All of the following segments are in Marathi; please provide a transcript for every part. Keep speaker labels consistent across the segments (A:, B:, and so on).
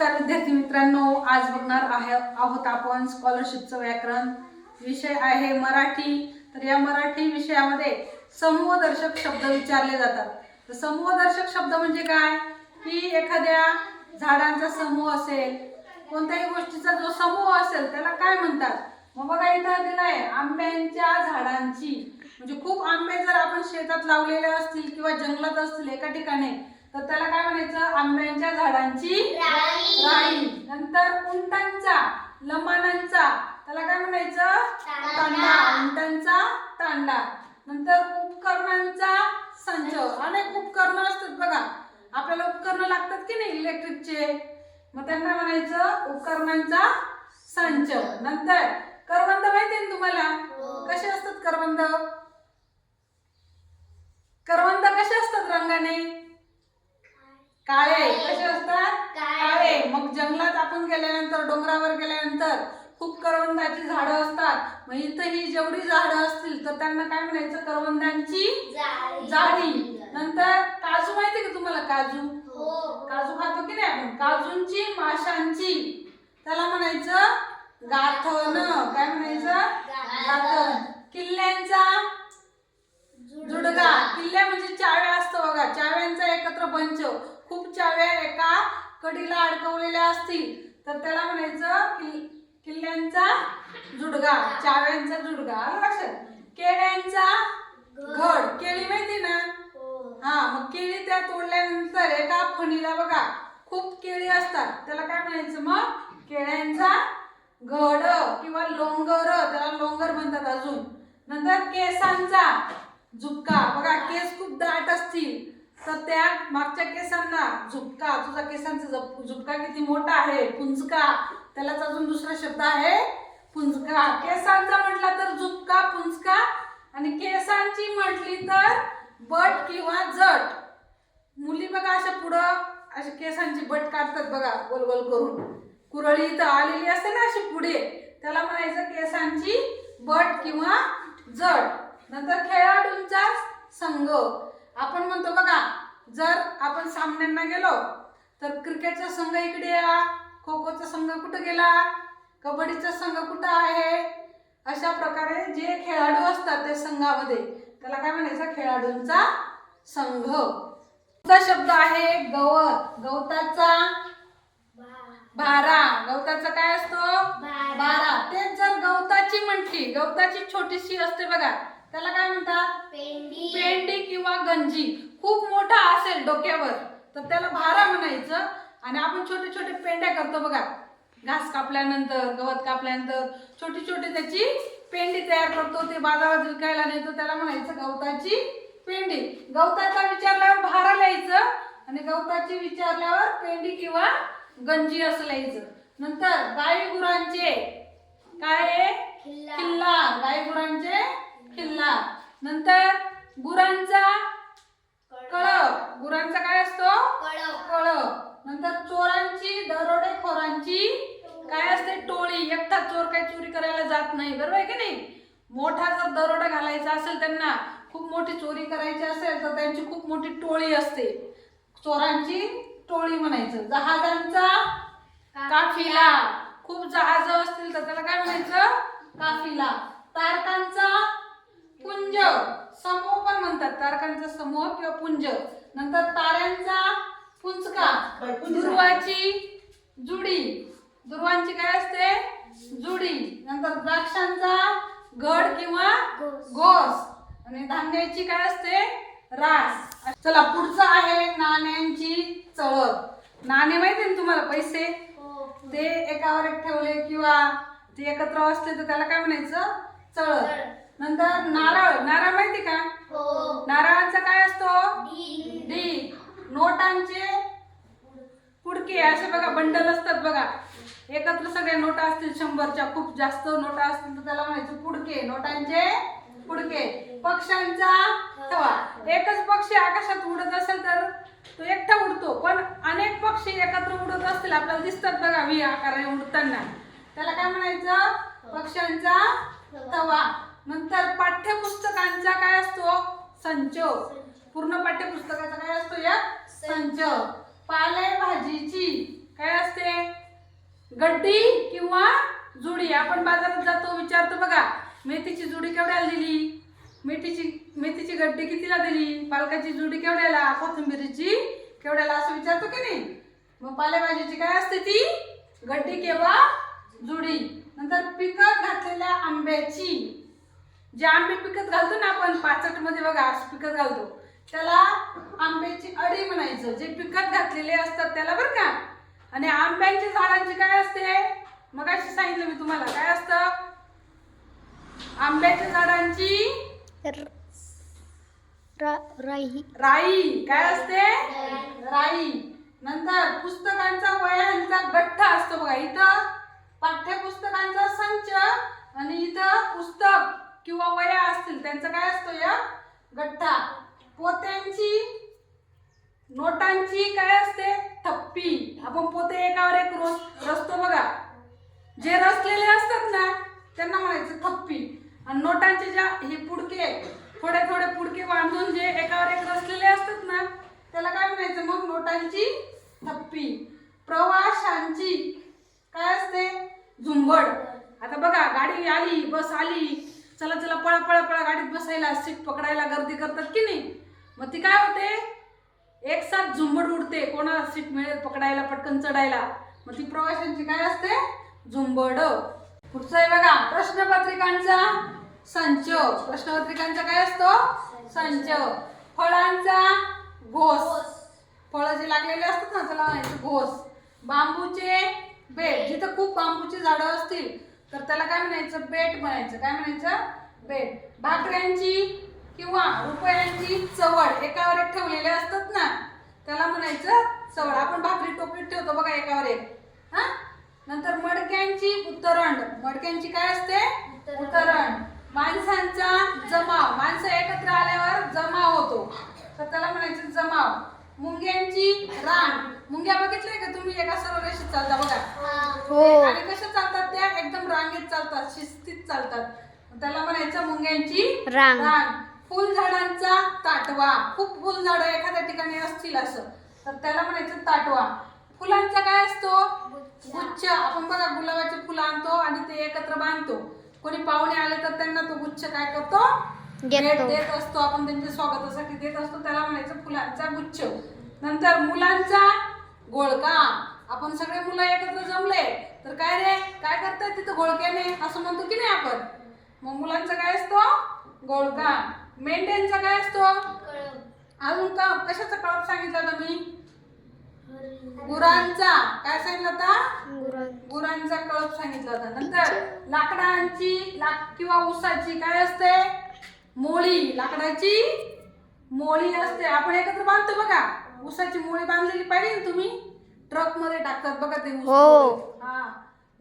A: नमस्कार विद्यार्थी मित्रांनो, आज बघणार आहोत आपण स्कॉलरशिपचं व्याकरण. विषय आहे मराठी. तर या मराठी विषयामध्ये समूहदर्शक शब्द विचारले जातात. तर समूहदर्शक शब्द म्हणजे काय की एखाद्या झाडांचा समूह असेल, कोणत्याही गोष्टीचा जो समूह असेल त्याला काय म्हणतात. मग बघा इथं दिलाय आंब्यांच्या झाडांची, म्हणजे खूप आंबे जर आपण शेतात लावलेले असतील किंवा जंगलात असतील एका ठिकाणी तर त्याला काय म्हणायचं, आंब्यांच्या झाडांची राई. नंतर उंटांचा, लमाणांचा त्याला काय म्हणायचं, तांडा. उंटांचा तांडा. नंतर उपकरणांचा संच. अनेक उपकरणं असतात बघा, आपल्याला उपकरणं लागतात की नाही इलेक्ट्रिकचे, मग त्यांना म्हणायचं उपकरणांचा संच. नंतर करवंद माहिती आहे तुम्हाला, कसे असतात करवंद. करवंद कसे असतात रंगाने, काळे. कसे असतात, काळे. मग जंगलात आपण गेल्यानंतर, डोंगरावर गेल्यानंतर खूप करवंदाची झाडं असतात. मग इथं ही जेवढी झाडं असतील तर त्यांना काय म्हणायचं, करवंदांची झाडी. नंतर काजू माहिती का तुम्हाला, काजू. काजू खातो की नाही आपण, काजूंची माशांची त्याला म्हणायचं गाथन. काय म्हणायचं, गाथन. किल्ल्यांचा जुडगा. किल्ले म्हणजे चाव्या असतं बघा, चाव्यांचा एकत्र बंच. खूप चाव्या एका कडीला अडकवलेल्या असतील तर त्याला म्हणायचं किल्ल्यांचा जुडगा, चाव्यांचा जुडगा. आलं लक्षात. केळ्यांचा घड. केळी माहिती ना, हा. मग केळी त्या तोडल्यानंतर एका फणीला बघा खूप केळी असतात, त्याला काय म्हणायचं मग, केळ्यांचा घड किंवा लोंगर, त्याला लोंगर म्हणतात. अजून नंतर केसांचा झुपका. बघा केस खूप दाट असतील तर त्या मागच्या केसांना झुपका. तुझा केसांचा झुपका किती मोठा आहे, पुंजका. त्यालाच अजून दुसरा शब्द आहे पुंजका. केसांचा म्हटला तर झुपका, पुंजका. आणि केसांची म्हटली तर बट किंवा जट. मुली बघा अशा पुढं अशा केसांची बट काढतात बघा, गोल गोल करून. कुरळी इथं आलेली असते ना अशी पुढे, त्याला म्हणायचं केसांची बट किंवा जट. नंतर खेळाडूंचा संघ. आपण म्हणतो बघा, जर आपण सामन्यांना गेलो तर क्रिकेटचा संघ इकडे या, खो खोचा संघ कुठं गेला, कबड्डीचा संघ कुठं आहे. अशा प्रकारे जे खेळाडू असतात त्या संघामध्ये त्याला काय म्हणायचं, खेळाडूंचा संघ. पुढचा शब्द आहे गवत. गवताचा भारा. गवताचा काय असतो, भारा. तेच जर गवताची म्हटली, गवताची छोटीशी असते बघा, त्याला काय म्हणतात, पेंडी किंवा गंजी. खूप मोठा असेल डोक्यावर तर त्याला भारा म्हणायचं. आणि आपण छोटे छोटे पेंड्या करतो बघा, घास कापल्यानंतर, गवत कापल्यानंतर छोटी छोटी त्याची पेंडी तयार करतो, ते बाजारात विकायला नेतो, त्याला म्हणायचं गवताची पेंडी. गवताचा विचारल्यावर भारा लिहायचं आणि गवताची विचारल्यावर पेंडी किंवा गंजी असं लिहायचं. नंतर गाई गुरांचे काय, किल्ला. गाई गुरांचे किल्ला. नंतर गुरांचा कळप. गुरांचा काय असतो, कळप. नंतर चोरांची, दरोडेखोरांची काय असते, टोळी. एकटा चोर काही चोरी करायला जात नाही, बरोबर आहे की नाही. मोठा जर दरोडा घालायचा असेल, त्यांना खूप मोठी चोरी करायची असेल तर त्यांची खूप मोठी टोळी असते, चोरांची टोळी म्हणायचं. जहाजांचा काफिला. खूप जहाज असतील तर त्याला काय म्हणायचं, काफिला. तारकांचा पुंज. समूह पण म्हणतात, तारकांचा समूह किंवा पुंज. नंतर ताऱ्यांचा पुंजका. दुर्वाची जुडी. दुर्वांची काय असते, जुडी. नंतर द्राक्षांचा घड किंवा घोस. आणि धान्याची काय असते, रास. चला पुढचं आहे नाण्यांची चळत. नाणे माहिती आहे तुम्हाला, पैसे. ते एकावर एक ठेवले किंवा ते एकत्र असले तर त्याला काय म्हणायचं, चळत. नंतर नारळ. नारळ माहिती का, नारळाचा काय असतो, ढीग. नोटांचे पुडके. असे बघा बंडल असतात बघा, एकत्र सगळ्या नोटा असतील 100च्या, खूप जास्त नोटा असतील तर त्याला म्हणायचं पुडके, नोटांचे पुडके. पक्ष्यांचा थवा. एकच पक्षी आकाशात उडत असेल तर तो एकटा उडतो, पण अनेक पक्षी एकत्र उडत असतील आपल्याला दिसतात बघा व्ही आकाराने उडताना, त्याला काय म्हणायचं, पक्ष्यांचा थवा. नंतर पाठ्यपुस्तकांचा काय असतो, संच. पूर्ण पाठ्यपुस्तकाचा काय असतो, एक संच. पालेभाजीची काय असते, गड्डी किंवा जुडी. आपण बाजारात जातो, विचारतो बघा, मेथीची जुडी केवढ्याला दिली, मेथीची गड्डी कितीला दिली, पालकाची जुडी केवढ्याला, कोथिंबीरीची केवढ्याला, असं विचारतो की नाही. मग पालेभाजीची काय असते ती, गड्डी किंवा जुडी. नंतर पिकत घातलेल्या आंब्याची, जे आंबे पिकत घालतो ना आपण पाचट मध्ये बघा, असं पिकत घालतो, त्याला आंब्याची अडी म्हणायचं, जे पिकत घातलेले असतात त्याला, बरं का. आणि आंब्याच्या झाडांची काय असते, मग अशी सांगितलं मी तुम्हाला, काय असतं, आंब्याच्या झाडांची राई. काय असते, राई. नंतर पुस्तकांचा वह्यांचा गठ्ठा असतो बघा, इथं पाठ्यपुस्तकांचा संच आणि इथं पुस्तक किंवा वह्या असतील त्यांचा काय असतो, या गठ्ठा. पोत्यांची, नोटांची काय असते, थप्पी. आपण पोते एकावर एक रचतो बघा, जे रचलेले असतात ना त्यांना म्हणायचं थप्पी. आणि नोटांचे ज्या हे पुडके, थोडे थोडे पुडके बांधून जे एकावर एक रचलेले असतात ना त्याला काय म्हणायचं, मग नोटांची थप्पी. प्रवाशांची काय असते, झुंबड. आता बघा, गाडी आली, बस आली, चला चला पळा पळा पळा गाडीत बसायला, सीट पकडायला गर्दी करतात की नाही. मग ती काय होते, एक साथ झुंबड उडते, कोणाला सीट मिळेल पकडायला, पटकन चढायला. मग ती प्रवाशांची काय असते, झुंबड. पुढचं आहे बघा, प्रश्नपत्रिकांचा संच. प्रश्नपत्रिकांचा काय असतो, संच. फळांचा घोस, फळं जे लागलेले असतात ना त्याला म्हणायचं घोस. बांबूचे बेट, जिथं खूप बांबूची झाडं असतील तर त्याला काय म्हणायचं, बेट म्हणायचं. काय म्हणायचं, बेट. भाकऱ्यांची किंवा रुपयांची चवड, एकावर एक ठेवलेले असतात ना त्याला म्हणायचं चवड. आपण भाकरी टोपलीत ठेवतो बघा एकावर एक. हा, नंतर मडक्यांची उतरंड. मडक्यांची काय असते, उतरंड. माणसांचा जमाव, माणसं एकत्र आल्यावर जमाव होतो तर त्याला म्हणायचं जमाव. मुंग्यांची रांग. मुंग्या बघितलंय का तुम्ही, एका सरळ रेषेत चालता बघा, आणि कशा चालतात त्या, एकदम रांगेत चालतात, शिस्तीत चालतात, त्याला म्हणायचं मुंग्यांची रांग. फुलझाडांचा ताटवा. खूप फुलझाडं एखाद्या ठिकाणी असतील असं तर त्याला म्हणायचं ताटवा. फुलांचा काय असतो, गुच्छ. आपण बघा गुलाबाचे फुलं आणतो आणि ते एकत्र बांधतो, कोणी पाहुणे आले तर त्यांना तो गुच्छ काय करतो, भेट देत असतो, आपण त्यांच्या स्वागतासाठी देत असतो, त्याला म्हणायचं फुलांचा गुच्छ. नंतर मुलांचा घोळका. आपण सगळे मुलं एकत्र जमले तर काय रे, काय करताय तिथं घोळक्याने, असं म्हणतो की नाही आपण. मग मुलांचा काय असतो, घोळका. मेंढ्यांचा काय असतो, अजून का कशाचा कळप सांगितला होता मी, गुरांचा. काय सांगितलं होता, गुरांचा कळप सांगितला होता. नंतर लाकडांची किंवा ऊसाची काय असते, मोळी. लाकडाची मोळी असते, आपण एकत्र बांधतो बघा, ऊसाची मोळी बांधलेली पाहिजे ना तुम्ही, ट्रक मध्ये टाकतात बघा ते ऊस. हा.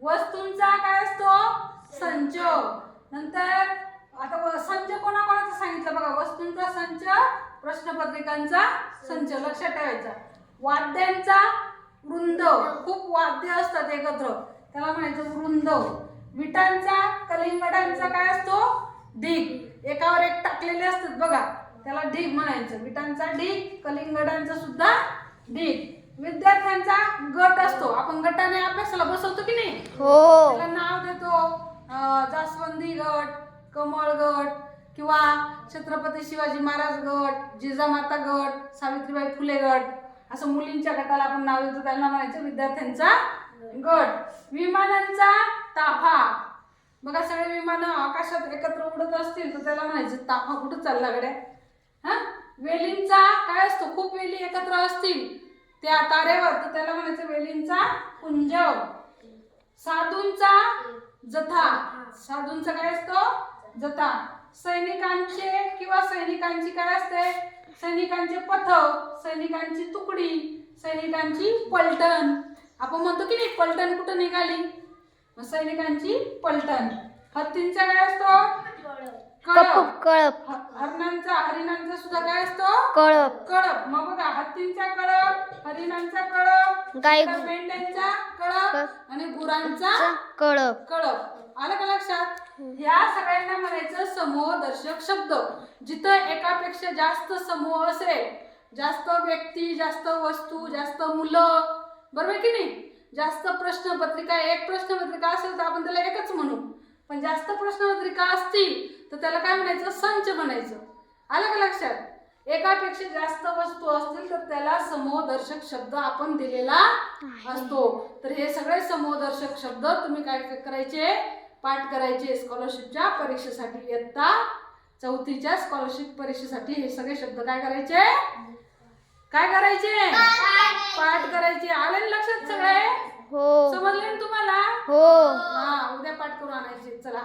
A: वस्तूंचा काय असतो, संच. नंतर आता संच कोणाकोणाचा सांगितलं बघा, वस्तूंचा संच, प्रश्नपत्रिकांचा संच, लक्षात ठेवायचा. वाद्यांचा वृंद. खूप वाद्य असतात एकत्र त्याला म्हणायचं वृंद. विटांचा, कलिंगडांचा काय असतो, ढीग. एकावर एक टाकलेले असतात बघा त्याला ढीग म्हणायचं. विटांचा ढीग, कलिंगडांचा सुद्धा ढीग. विद्यार्थ्यांचा गट असतो, आपण गटाने अभ्यासाला बसवतो की नाही, त्याला नाव देतो, जास्वंदी गट, कमळ गट किंवा छत्रपती शिवाजी महाराज गट, जिजामाता गट, सावित्रीबाई फुले गट, असं मुलींच्या गटाला आपण नाव देतो, त्यांना म्हणायचं विद्यार्थ्यांचा गट. विमानांचा ताफा. बघा सगळे विमानं आकाशात एकत्र उडत असतील तर त्याला म्हणायचं ताफा. कुठं चालला गड्या. हा. वेलींचा काय असतो, खूप वेली एकत्र असतील त्या तारेवर तर त्याला म्हणायचं वेलींचा पुंज. साधूंचा जथा. साधूंचा काय असतो, जथा. सैनिकांचे किंवा सैनिकांची काय असते, सैनिकांचे पथक, सैनिकांची तुकडी, सैनिकांची पलटण. आपण म्हणतो की नाही पलटण कुठं निघाली, सैनिकांची पलटण. हत्तींचा काय असतो, कळप. हरिणांचा सुद्धा काय असतो, कळप. मग बघा हत्तींचा कळप, हरिणांचा कळप, मेंढ्यांचा कळप आणि गुरांचा कळप. आलं का लक्षात. ह्या सगळ्यांना म्हणायचं समूहदर्शक शब्द. जिथं एकापेक्षा जास्त समूह असेल, जास्त व्यक्ती, जास्त वस्तू, जास्त मुलं, बरोबर की नाही, जास्त प्रश्नपत्रिका, एक प्रश्नपत्रिका असेल तर आपण त्याला एकच म्हणू, पण जास्त प्रश्नपत्रिका असतील तर त्याला काय म्हणायचं, संच म्हणायचं. आलं का लक्षात? एकापेक्षा जास्त वस्तू असतील तर त्याला समूहदर्शक शब्द आपण दिलेला असतो. तर हे सगळे समूहदर्शक शब्द तुम्ही काय करायचे, पाठ करायचे स्कॉलरशिपच्या परीक्षेसाठी. इयत्ता 4थीच्या स्कॉलरशिप परीक्षेसाठी हे सगळे शब्द काय करायचे, काय करायचे, पाठ करायचे. आले ना लक्षात सगळे?
B: हो.
A: समजले ना तुम्हाला?
B: हो.
A: हा, उद्या पाठ करून आणायचे. चला.